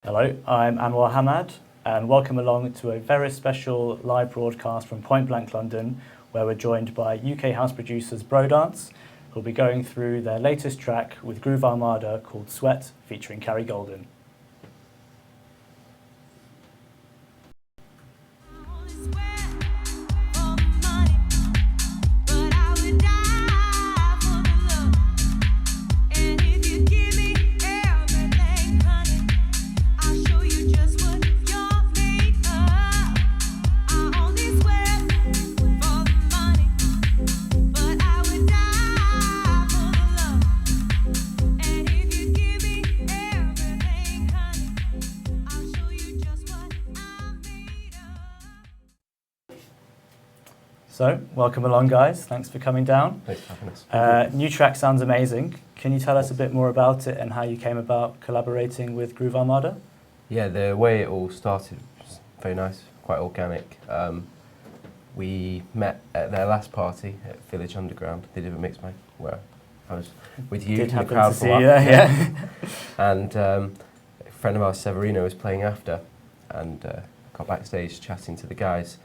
Hello, I'm Anwar Hamad, and welcome along to a very special live broadcast from Point Blank London, where we're joined by UK house producers Brodanse, who'll be going through their latest track with Groove Armada called Sweat, featuring Carrie Golden. So, welcome along, guys. Thanks for coming down. Thanks for having us. New track sounds amazing. Can you tell us a bit more about it and how you came about collaborating with Groove Armada? Yeah, the way it all started was very nice, quite organic. We met at their last party at Village Underground. They did a mix mic where I was with you in the crowd for a while. Yeah. And a friend of ours, Severino, was playing after, and got backstage chatting to the guys.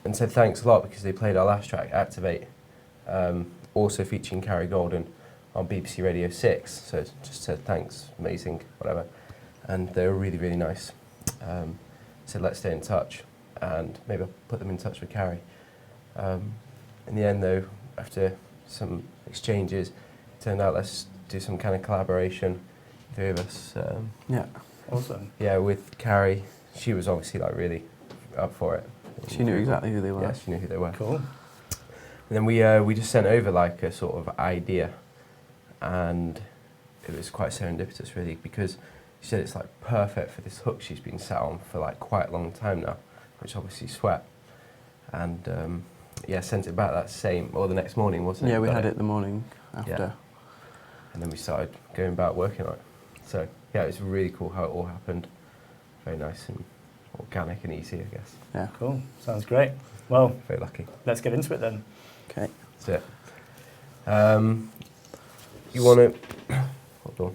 And said thanks a lot because they played our last track, Activate, also featuring Carrie Golden on BBC Radio 6. So just said thanks, amazing, whatever. And they were really, really nice. Said let's stay in touch and maybe I'll put them in touch with Carrie. In the end though, after some exchanges, it turned out let's do some kind of collaboration, three of us. Yeah, awesome. Yeah, with Carrie, she was obviously like really up for it. She knew exactly who they were. Yeah, she knew who they were. Cool. And then we just sent over like a sort of idea, and it was quite serendipitous really because she said it's like perfect for this hook she's been sat on for like quite a long time now, which obviously Sweat. And yeah, sent it back that same or the next morning, wasn't it? Yeah, we had it the morning after. Yeah. And then we started going about working on it. So yeah, it was really cool how it all happened. Very nice and organic and easy, I guess. Yeah. Cool. Sounds great. Well, Very lucky. let's get into it then. Okay. That's it. You want to... Hold on.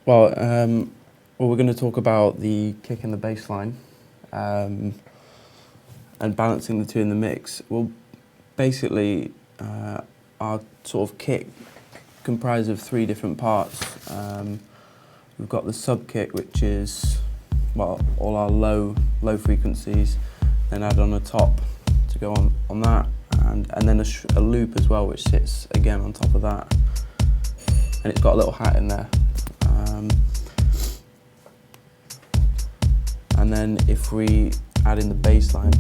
Well, we're going to talk about the kick and the bass line and balancing the two in the mix. Well, basically, our sort of kick comprises of three different parts. We've got the sub kick, which is all our low frequencies, then add on a top to go on that, and then a loop as well, which sits again on top of that, and it's got a little hat in there. And then if we add in the bass line,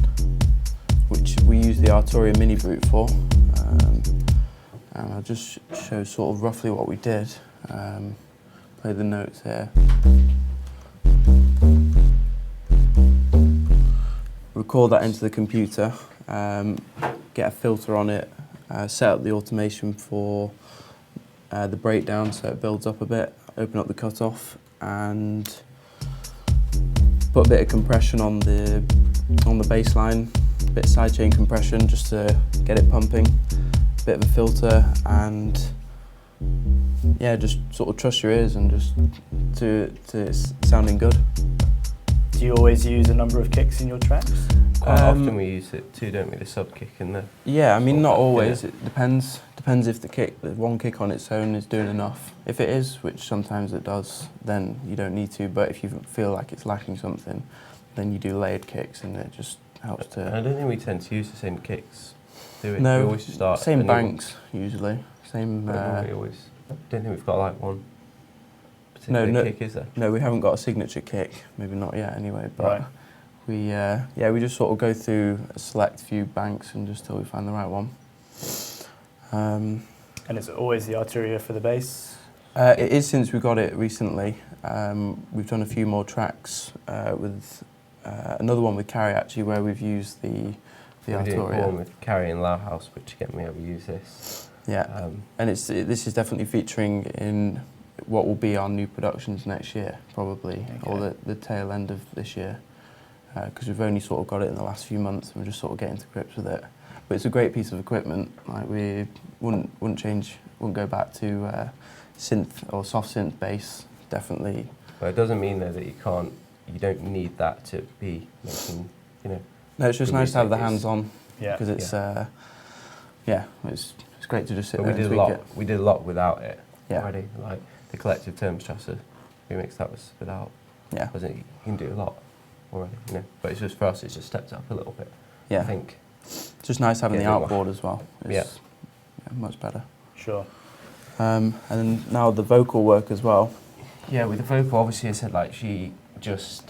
which we use the Arturia Mini Brute for, and I'll just show sort of roughly what we did. Play the notes here. Record that into the computer, get a filter on it, set up the automation for the breakdown so it builds up a bit, open up the cutoff, and put a bit of compression on the bass line, a bit of sidechain compression just to get it pumping, a bit of a filter, and yeah, just sort of trust your ears and just to it's sounding good. Do you always use a number of kicks in your tracks? Quite often we use it too, don't we? The sub kick and the... Yeah, I mean, not always. It depends if the one kick on its own is doing enough. If it is, which sometimes it does, then you don't need to. But if you feel like it's lacking something, then you do layered kicks, and it just helps to... I don't think we tend to use the same kicks, do we? No, we always start same banks, usually. Same... we always... I don't think we've got like one particular kick, is there? No, we haven't got a signature kick. Maybe not yet, anyway. But right. we just sort of go through a select few banks and just till we find the right one. And it's always the Arturia for the bass? It is since we got it recently. We've done a few more tracks with another one with Carrie actually, where we've used the Arturia. We did one with Carrie in Loud House, which again we ever use this. Yeah, and this is definitely featuring in what will be our new productions next year, probably, or the tail end of this year, because we've only sort of got it in the last few months and we're just sort of getting to grips with it. But it's a great piece of equipment. Like we wouldn't go back to synth or soft synth bass definitely. But it doesn't mean though that you don't need that to be making, you know. No, it's just good nice to have the music. hands-on, Yeah. because it's, it's great to just sit But there we and did a tweak lot. it. We did a lot without it Yeah. already. Like the collective terms Chasser remix, that was without. Yeah, Wasn't it? You can do a lot already, you know. But it's just for us. It's just stepped up a little bit. yeah. I think. It's just nice having Yeah, the a bit more. outboard as well. It's, much better. Sure. And then now the vocal work as well. Yeah, with the vocal, obviously, I said like she just,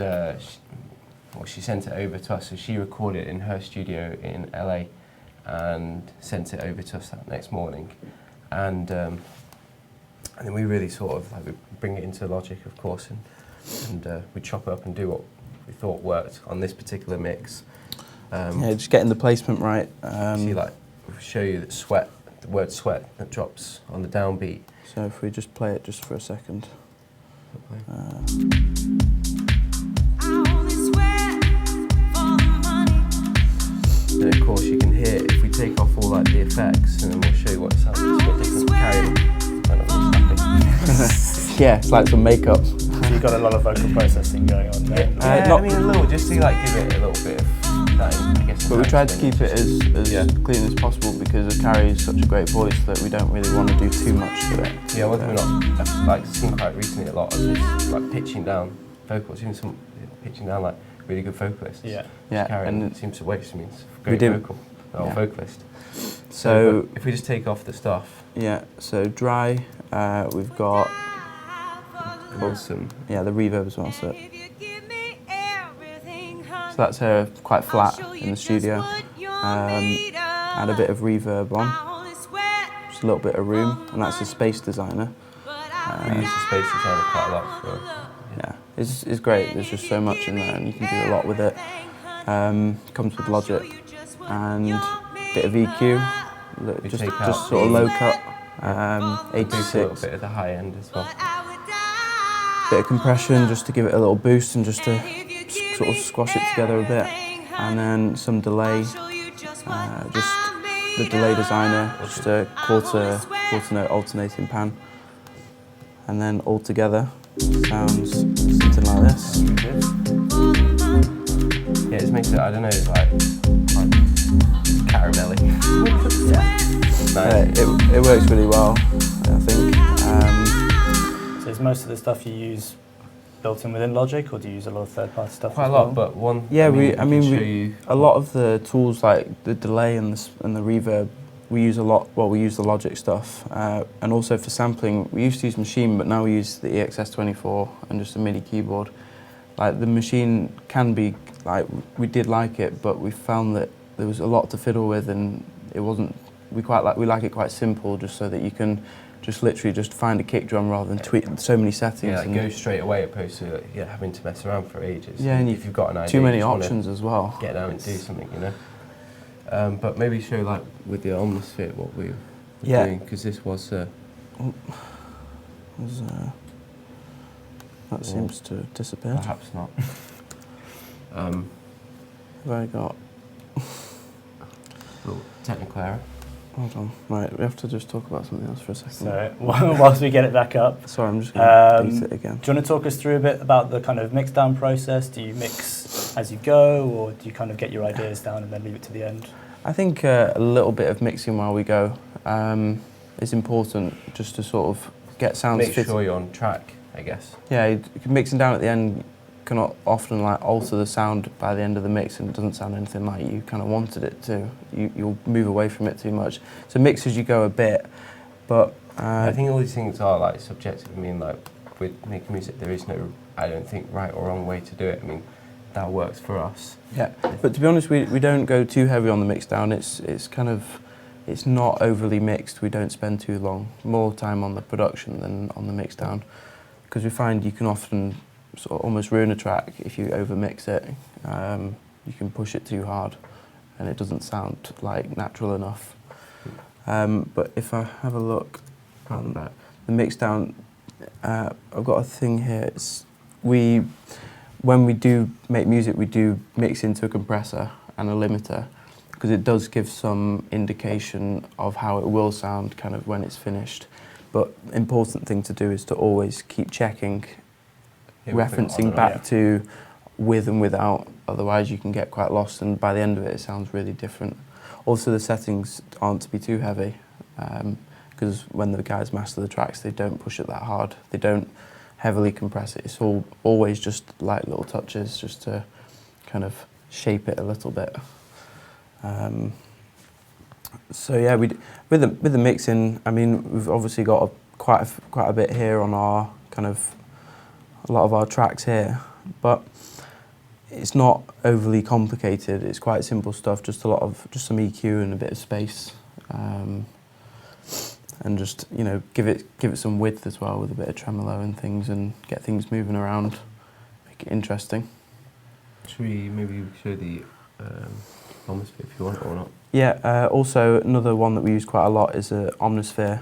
she sent it over to us. So she recorded it in her studio in LA, and sent it over to us that next morning, and then we really sort of like we bring it into Logic, of course, and we chop it up and do what we thought worked on this particular mix. Yeah, just getting the placement right. See, like, we'll show you that sweat, the word sweat that drops on the downbeat. So if we just play it just for a second. And of course you can hear, if we take off all like the effects, and then we'll show you what it sounds like, it's a bit different. Carry on, kind of what's happening. Yeah, it's like some makeup. So you've got a lot of vocal processing going on there. Yeah, not- I mean a little, just to like give it a little bit of that, I guess. But we tried to keep it as Yeah. clean as possible because Carrie is such a great voice that we don't really want to do too much to it. Yeah, one thing we're not, I've like seen quite recently a lot of is like pitching down vocals, even some pitching down like really good vocalists. Yeah. Yeah, Carrie and seems to waste means We great do. vocal, not Yeah. vocalist. so but if we just take off the stuff, yeah, so dry. We've got awesome. the reverb as well. So that's her quite flat in the studio. Add a bit of reverb on, just a little bit of room, and that's a Space Designer. We use the Space Designer quite a lot for. Yeah, it's great. There's just so much in there, and you can do a lot with it. Comes with Logic and a bit of EQ, We just take out sort of the- low cut, Boost a little 86. bit at the high end as well. Bit of compression just to give it a little boost and just to sort of squash it together a bit, and then some delay, just the delay designer, just a quarter note alternating pan, and then all together sounds something like this. Yeah, it makes it, I don't know, it's like caramelly. Nice. It works really well, I think. So is most of the stuff you use built in within Logic, or do you use a lot of third-party stuff Quite as a lot, well? but one. Yeah, we can show you. a lot of the tools like the delay and the reverb, we use a lot. Well, we use the Logic stuff, and also for sampling, we used to use Machine, but now we use the EXS24 and just a MIDI keyboard. Like the Machine can be like we did like it, but we found that there was a lot to fiddle with, and it wasn't. We like it quite simple, just so that you can just literally just find a kick drum rather than tweak so many settings. Yeah, like and go straight away opposed to having to mess around for ages. Yeah, and if you've got an idea, too many you just wanna options as well. Get down and do something, you know. But maybe show like with the Omnisphere what we were doing, because this was. That seems to have disappeared. Perhaps not. Have I got? Little technical error. Hold on. Right, we have to just talk about something else for a second. So whilst we get it back up, Sorry, I'm just going to delete it again. do you want to talk us through a bit about the kind of mix down process? Do you mix as you go, or do you kind of get your ideas down and then leave it to the end? I think a little bit of mixing while we go is important, just to sort of get sounds Make sure you're on track, I guess. Yeah, mixing down at the end can often like alter the sound by the end of the mix, and it doesn't sound anything like you kind of wanted it to. You'll move away from it too much. So mix as you go a bit, but I think all these things are like subjective. I mean, like with making music, there is no, I don't think, right or wrong way to do it. I mean, that works for us. yeah. But to be honest, we don't go too heavy on the mix down. It's kind of, it's not overly mixed. We don't spend too more time on the production than on the mix down, because we find you can often sort of almost ruin a track if you overmix it. You can push it too hard, and it doesn't sound like natural enough. But if I have a look on the mix down, I've got a thing here. When we do make music, we do mix into a compressor and a limiter, because it does give some indication of how it will sound kind of when it's finished. But important thing to do is to always keep checking, Yeah, we put it on referencing and back off. to with and without, otherwise you can get quite lost, and by the end of it, it sounds really different. Also, the settings aren't to be too heavy, because when the guys master the tracks, they don't push it that hard. They don't heavily compress it. It's always just light little touches, just to kind of shape it a little bit. So yeah, with the mixing, I mean, we've obviously got quite a bit here on our kind of a lot of our tracks here, but it's not overly complicated. It's quite simple stuff, just some EQ and a bit of space, and just, you know, give it some width as well with a bit of tremolo and things, and get things moving around, make it interesting. Should we maybe show the Omnisphere if you want or not? Yeah. Also, another one that we use quite a lot is a Omnisphere.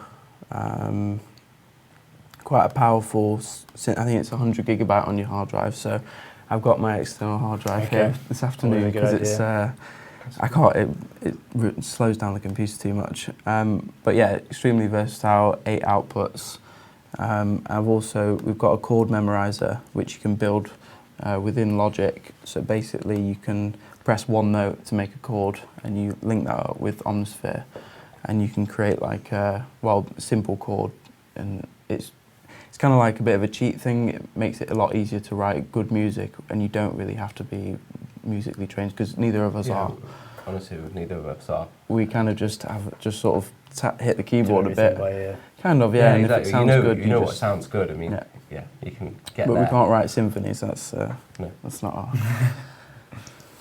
Quite a powerful. I think it's 100 gigabyte on your hard drive. So, I've got my external hard drive here this afternoon because it's. I can't. It slows down the computer too much. But yeah, extremely versatile. 8 outputs. We've got a chord memorizer which you can build within Logic. So basically, you can press one note to make a chord, and you link that up with Omnisphere, and you can create like a simple chord, and it's kind of like a bit of a cheat thing. It makes it a lot easier to write good music, and you don't really have to be musically trained, because neither of us are. Honestly, neither of us are. We kind of just sort of hit the keyboard a bit. By ear. Kind of, yeah. And exactly. if it sounds good, you know what sounds good. I mean, yeah, you can get but there. we can't write symphonies. That's not our.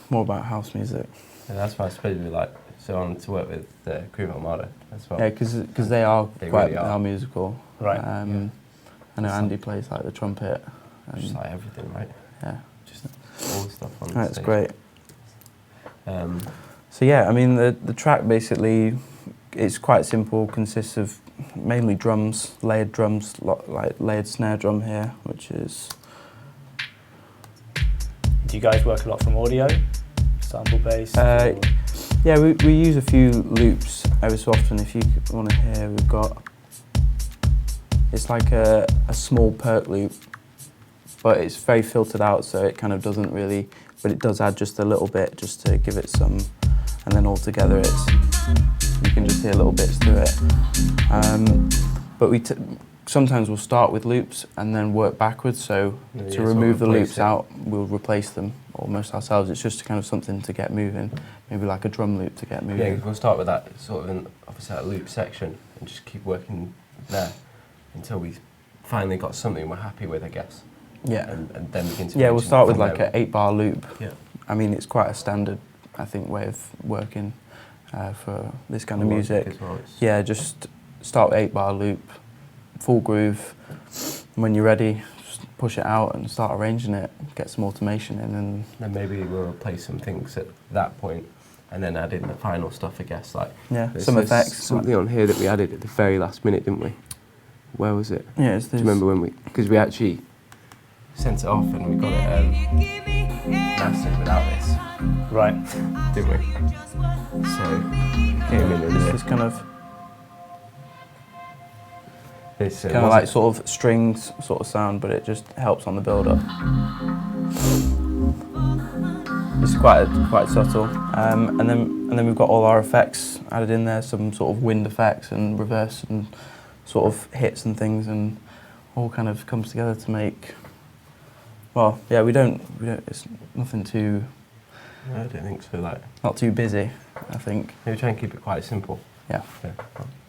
More about house music. Yeah, that's why I suppose we like so on to work with the Groove Armada as well. Yeah, because they are really are. musical. Right. I know Andy plays like the trumpet. Just like everything, right? Yeah. Just all the stuff on the That's stage. great. So yeah, I mean the track basically, it's quite simple. Consists of mainly drums, layered like layered snare drum here, which is. Do you guys work a lot from audio, sample based? Yeah, we use a few loops every so often. If you want to hear, we've got. It's like a small perk loop, but it's very filtered out, so it kind of doesn't really. But it does add just a little bit, just to give it some, and then altogether you can just hear little bits through it. But sometimes we'll start with loops and then work backwards. So to remove the loops out, we'll replace them almost ourselves. It's just kind of something to get moving, maybe like a drum loop to get moving. Yeah, we'll start with that sort of obviously that loop section and just keep working there until we finally got something we're happy with, I guess. Yeah. And then begin to. Yeah, we'll start with like an 8-bar loop. Yeah. I mean, it's quite a standard, I think, way of working for this kind of music. As well, yeah, just start with 8-bar loop, full groove. And when you're ready, just push it out and start arranging it, get some automation in, and then maybe we'll replace some things at that point, and then add in the final stuff, I guess. Like some effects. Something on here that we added at the very last minute, didn't we? Where was it? Yeah, it's this. Do you remember when because we actually sent it off and we got it mastered without this. Right. Didn't we? So came in and This is kind of this kind of like sort of strings sort of sound, but it just helps on the build up. It's quite subtle, and then we've got all our effects added in there, some sort of wind effects and reverse and sort of hits and things, and all kind of comes together to make. Well, yeah, we don't. It's nothing too. No, I don't think so. Like not too busy, I think. Maybe try and keep it quite simple. Yeah.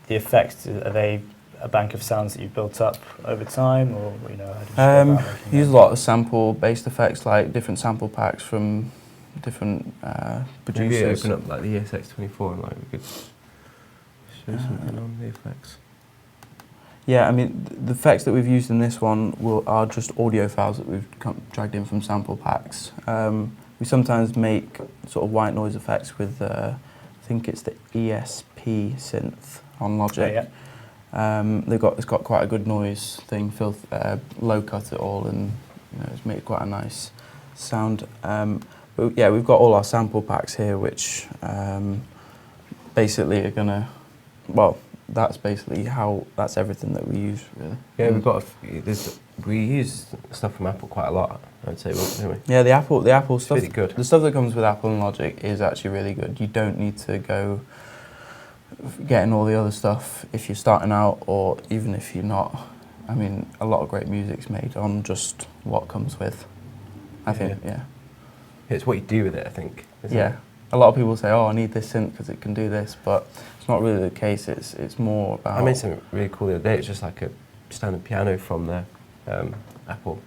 The effects, are they a bank of sounds that you've built up over time, or how do you go about making use them? a lot of sample-based effects, like different sample packs from different producers. Maybe open up like the ESX24 and like we could show something on the effects. Yeah, I mean, the effects that we've used in this one are just audio files that we've dragged in from sample packs. We sometimes make sort of white noise effects with, I think it's the ESP synth on Logic. Oh, yeah. It's got quite a good noise thing, low cut it all, and it's made quite a nice sound. But yeah, we've got all our sample packs here, which basically are gonna, well, that's basically that's everything that we use, really. Yeah, we've got we use stuff from Apple quite a lot, I'd say, don't we? Yeah, the Apple stuff. Really good. The stuff that comes with Apple and Logic is actually really good. You don't need to go getting all the other stuff if you're starting out, or even if you're not. I mean, a lot of great music's made on just what comes with. I think, yeah. It's what you do with it, I think. Isn't Yeah. it? A lot of people say, "Oh, I need this synth because it can do this," but it's not really the case. It's more about. I made something really cool the other day. It's just like a standard piano from the Apple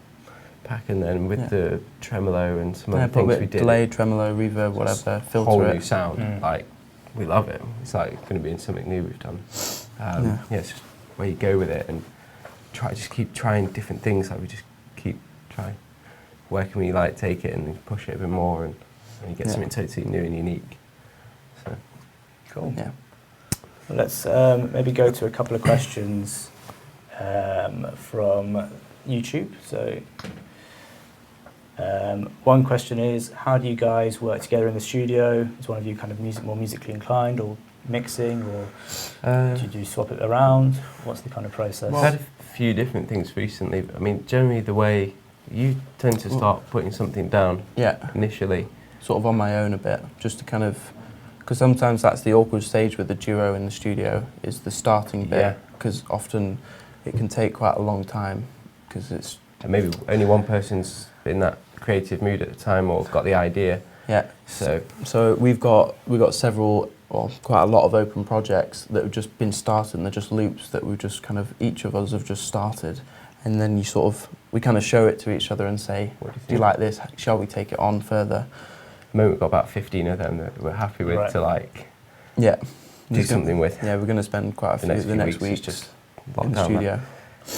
pack, and then with the tremolo and some other things we did. Delay, tremolo, reverb, whatever, filter whole it. new sound. Like, we love it. It's like going to be in something new we've done. Yeah, it's just where you go with it and just keep trying different things. Like we just keep trying. Where can we like take it and push it a bit more and you get something totally new and unique. So cool. Yeah. Well, let's maybe go to a couple of questions from YouTube. So one question is, how do you guys work together in the studio? Is one of you kind of more musically inclined, or mixing, or do you swap it around? What's the kind of process? I've had a few different things recently. I mean, generally the way you tend to start putting something down initially. Sort of on my own a bit, just to kind of, because sometimes that's the awkward stage with the duo in the studio, is the starting bit, because often it can take quite a long time, because it's... And maybe only one person's in that creative mood at the time or got the idea. Yeah. So we've got several, or quite a lot of open projects that have just been started, and they're just loops that we've just kind of, each of us have just started. And then we kind of show it to each other and say, do you like this? Shall we take it on further? At the moment we've got about 15 of them that we're happy with to like do something with. Yeah, we're going to spend quite a few the next week just in the studio.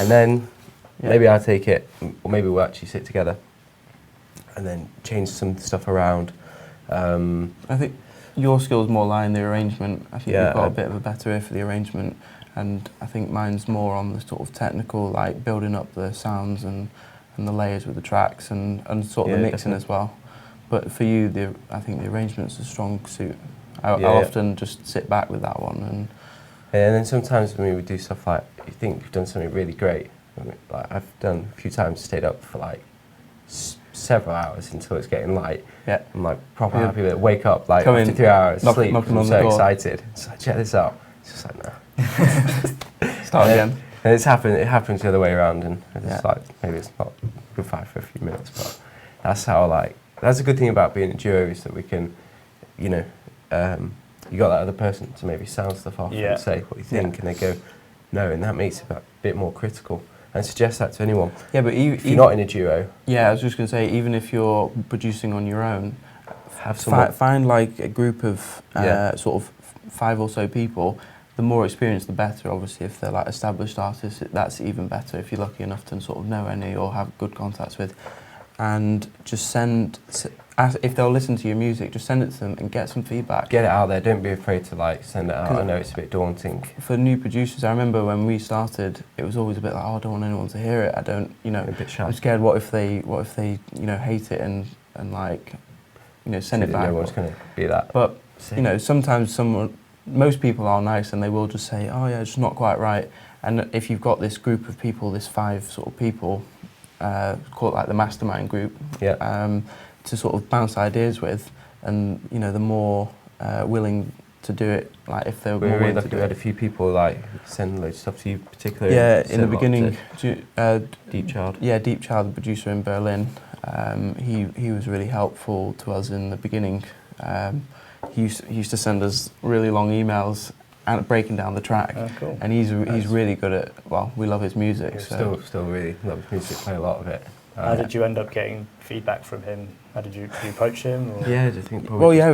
And then maybe I'll take it, or maybe we'll actually sit together and then change some stuff around. I think your skills more lie in the arrangement. I think you've got a bit of a better ear for the arrangement, and I think mine's more on the sort of technical, like building up the sounds and the layers with the tracks and sort of the mixing as well. But for you, I think the arrangement's a strong suit. I'll often just sit back with that one. And then sometimes when we do stuff like, you think you've done something really great. I mean, like I've done a few times, stayed up for like several hours until it's getting light. Yeah. I'm like proper happy with it. Wake up like after 3 hours, sleep, I'm so excited. It's like, check this out. It's just like, no. Start again. And it happens the other way around, and it's like, maybe it's not good for a few minutes, but that's how that's a good thing about being a duo, is that we can, you know, you got that other person to maybe sound stuff off and say what you think, and they go, no, and that makes it a bit more critical. And suggest that to anyone. Yeah, but if you're not in a duo. Yeah, I was just going to say, even if you're producing on your own, have someone. Find like a group of sort of 5 or so people. The more experience, the better. Obviously, if they're like established artists, that's even better. If you're lucky enough to sort of know any or have good contacts with, and just if they'll listen to your music, just send it to them and get some feedback. Get it out there. Don't be afraid to like send it out. I know it's a bit daunting. For new producers, I remember when we started, it was always a bit like, oh, I don't want anyone to hear it. I don't, you know, a bit shy. I'm scared. What if they, you know, hate it and like, you know, send it back. No one's going to be that. But you know, sometimes most people are nice and they will just say, oh yeah, it's not quite right. And if you've got this group of people, this 5 sort of people, call it like the mastermind group, to sort of bounce ideas with, and you know, the more willing to do it, like if they're more willing to do it. We had a few people like send loads of stuff to you, particularly. Yeah, in the beginning, Deep Child. Yeah, Deep Child, the producer in Berlin, he was really helpful to us in the beginning. He used to send us really long emails and breaking down the track. Oh, cool. And he's really good at, well, we love his music. Yeah, still really love his music, play a lot of it. How did you end up getting feedback from him? How did you approach him? Or? Yeah, I think probably. Well, yeah,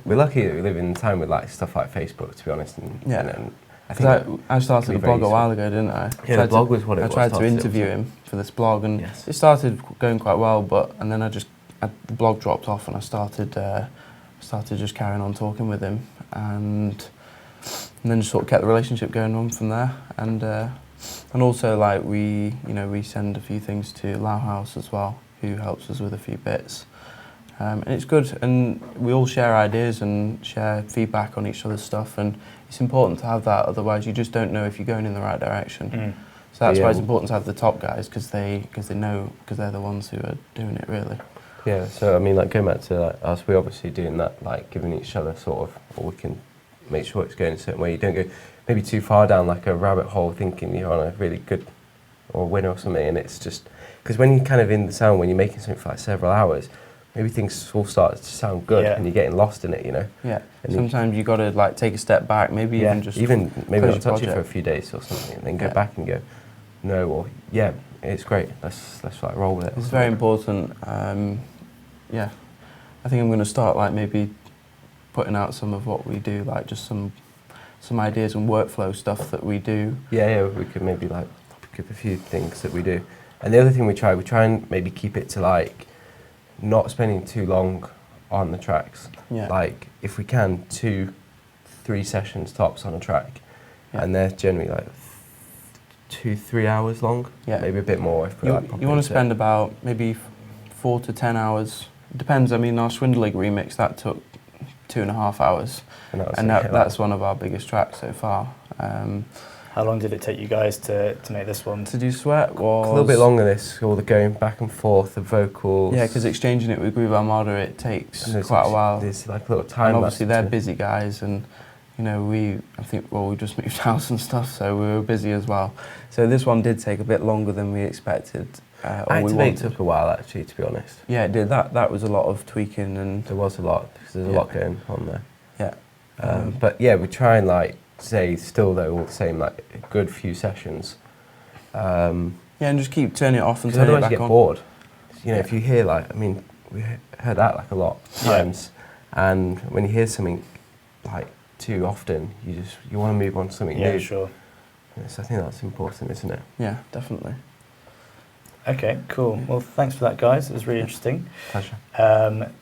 we're lucky that we live in a time with like stuff like Facebook, to be honest. And I think I started a blog a while ago, didn't I? Yeah, the blog was what it was. I tried to interview him for this blog, and it started going quite well. And then the blog dropped off, and I started just carrying on talking with him, and then just sort of kept the relationship going on from there. And also, like, we send a few things to Lau House as well, who helps us with a few bits. And it's good, and we all share ideas and share feedback on each other's stuff, and it's important to have that, otherwise you just don't know if you're going in the right direction. So that's why it's important to have the top guys, because they know, because they're the ones who are doing it really. Yeah, so I mean, like going back to like, us, we're obviously doing that, like giving each other sort of, or we can make sure it's going a certain way. You don't go maybe too far down like a rabbit hole thinking you're on a really good or winner or something, and it's just, because when you're kind of in the sound, when you're making something for like several hours, maybe things all start to sound good and you're getting lost in it, you know? Yeah, and sometimes you got to like take a step back, maybe even just... maybe not touch it for a few days or something, and then go back and go, no, or yeah, it's great, let's like roll with it. It's very important. Yeah, I think I'm going to start like maybe putting out some of what we do, like just some ideas and workflow stuff that we do. Yeah, we could maybe like give a few things that we do. And the other thing we try and maybe keep it to like not spending too long on the tracks. Yeah. Like if we can, 2-3 sessions tops on a track, and they're generally like 2-3 hours long. Yeah. Maybe a bit more if we like. You want to spend about maybe 4 to 10 hours. Depends. I mean, our Swindling remix that took 2.5 hours, and that's one of our biggest tracks so far. How long did it take you guys to make this one? To do Sweat was... A little bit longer this, all the going back and forth, the vocals. Yeah, because exchanging it with Groove Armada, it takes quite a while. There's like a little time. And obviously they're busy guys, and you know, we just moved house and stuff, so we were busy as well. So this one did take a bit longer than we expected. Activate took a while actually, to be honest. Yeah, it did. That was a lot of tweaking, and there was a lot, because there's a lot going on there. Yeah. But yeah, we try and like say still though all the same, like a good few sessions. Yeah, and just keep turning it off and turning it back on. You get bored. You know, if you hear like, I mean, we heard that like a lot of times, and when you hear something like too often, you want to move on to something new. Yeah, sure. So I think that's important, isn't it? Yeah, definitely. Okay, cool. Well, thanks for that, guys. It was really interesting. Pleasure.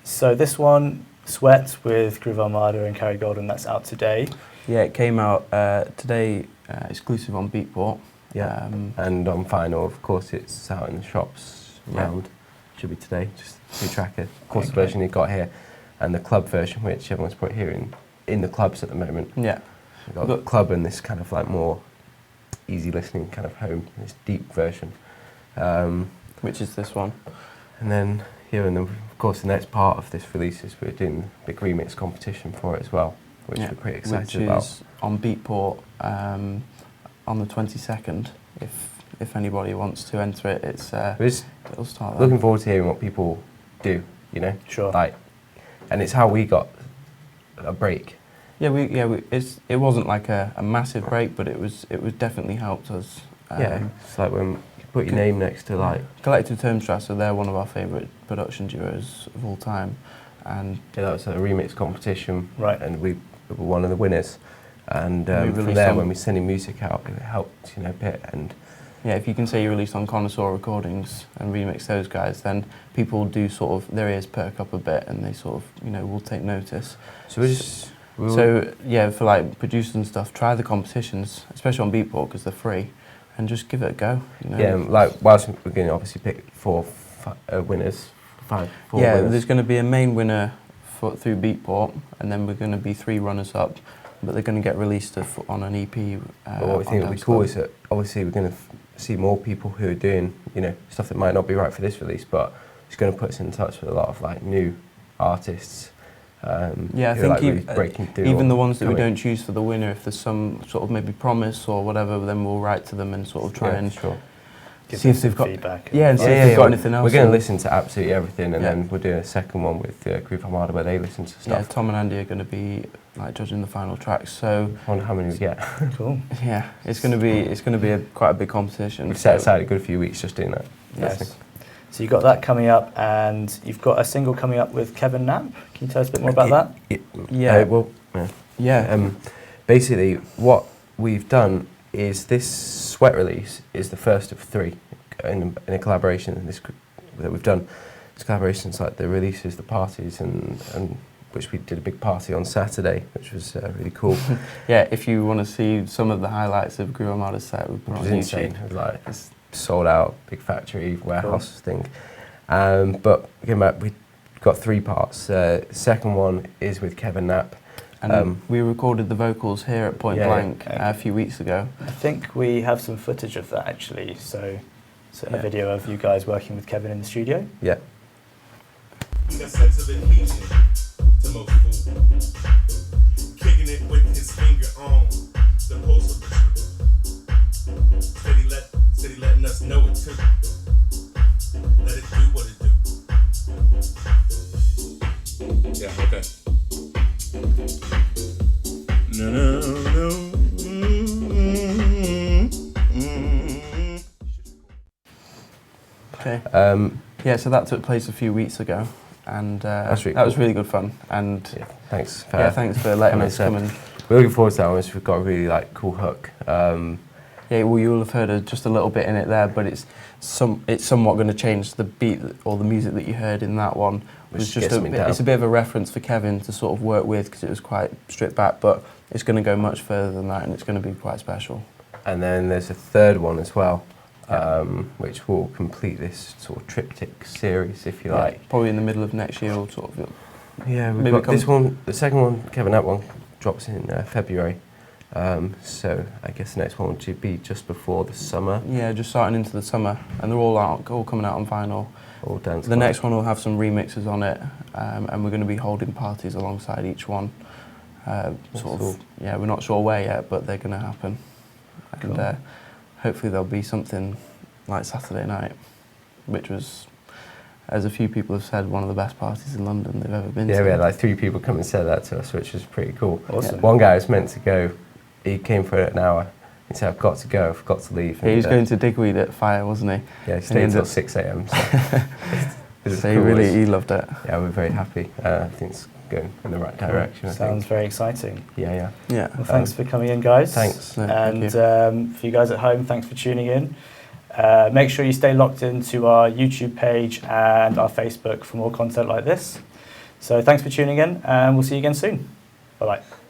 So this one, Sweat with Groove Armada and Carrie Golden, that's out today. Yeah, it came out today, exclusive on Beatport. Yeah, and on vinyl, of course, it's out in the shops around. Should be today, just 2-tracker. Of course, the version you got here, and the club version, which everyone's probably hearing in the clubs at the moment. Yeah. We've got the club and this kind of like more easy listening kind of home, this deep version. Which is this one. And then here, and then of course the next part of this release is we're doing a big remix competition for it as well, which we're pretty excited about. Which is on Beatport on the 22nd. If anybody wants to enter it, it'll start. Looking forward to hearing what people do. You know, sure. Like, and it's how we got a break. Yeah, it wasn't like a massive break, but it was definitely helped us. It's like when you put your name next to like Collective Termstrasse, they're one of our favourite production duos of all time, and that was a remix competition, right? And we were one of the winners, and from there when we're sending music out, it helped, you know, a bit. And yeah, if you can say you released on Connoisseur Recordings and remix those guys, then people do sort of, their ears perk up a bit, and they sort of, you know, will take notice. So yeah, for like producers and stuff, try the competitions, especially on Beatport because they're free, and just give it a go. You know? Yeah, like whilst we're going to obviously pick 4 winners, 4 winners. There's going to be a main winner through Beatport, and then we're going to be 3 runners-up, but they're going to get released on an EP. But what we think would be cool is that obviously we're going to see more people who are doing, you know, stuff that might not be right for this release, but it's going to put us in touch with a lot of like new artists. I think even the ones that we don't choose for the winner, if there's some sort of maybe promise or whatever, then we'll write to them and sort of try and see if they've got feedback. Yeah, and see if they've got anything else. We're going to listen to absolutely everything, and then we're doing a second one with Groove Armada where they listen to stuff. Yeah, Tom and Andy are going to be like judging the final tracks. So I wonder how many we get. Cool. Yeah, it's going to be quite a big competition. We've set aside a good few weeks just doing that. Yes. So you've got that coming up, and you've got a single coming up with Kevin Knapp. Can you tell us a bit more about that? Basically, what we've done is this Sweat release is the first of 3 in a collaboration that we've done. It's collaborations like the releases, the parties, and which we did a big party on Saturday, which was really cool. Yeah, if you want to see some of the highlights of Groove Armada's set, we put on YouTube. It was like it's sold out, big factory, warehouse thing. But again, we got 3 parts. Second one is with Kevin Knapp. And we recorded the vocals here at Point Blank okay. a few weeks ago. I think we have some footage of that actually. So a Yeah. video of you guys working with Kevin in the studio. Yeah. A sense of adhesion to most fools. Kicking it with his finger on the pulse of the truth. Steady letting us know it too. Let it do what it do. Yeah, okay. No, no, no. Okay. Yeah, so that took place a few weeks ago, and That's really that was cool. really good fun. And Yeah, thanks. thanks for letting coming us to- come and. We're looking forward to that one. We've got a really cool hook. Yeah, well, you'll have heard just a little bit in it there, but it's somewhat going to change the beat or the music that you heard in that one. Which gets something down. It's a bit of a reference for Kevin to sort of work with because it was quite stripped back, but it's going to go much further than that, and it's going to be quite special. And then there's a third one as well, Yeah. which will complete this sort of triptych series, if you Yeah, like. probably in the middle of next year, or sort of. Yeah, we've Maybe got come- this one. The second one, Kevin Knapp one, drops in February. So I guess the next one would be just before the summer. Yeah, just starting into the summer, and they're all coming out on vinyl. Or dance. The next one will have some remixes on it, and we're going to be holding parties alongside each one. Sort cool. of, yeah, we're not sure where yet, but they're going to happen. Cool. And hopefully there'll be something like Saturday night, which was, as a few people have said, one of the best parties in London they've ever been Yeah, to. we had 3 people come and said that to us, which was pretty cool. Awesome. One guy was meant to go. He came for an hour. He said, "I've got to go. I've got to leave." Yeah, he was And, going to Digweed at Fire, wasn't he? Yeah, he and stayed ended until up- 6 a.m. So, it was So cool. he loved it. Yeah, we're very happy. I think it's going in the right direction. I Sounds think. very exciting. Yeah. Yeah. Well, thanks for coming in, guys. Thanks. No, thank And you. for you guys at home, thanks for tuning in. Make sure you stay locked into our YouTube page and our Facebook for more content like this. So thanks for tuning in, and we'll see you again soon. Bye-bye.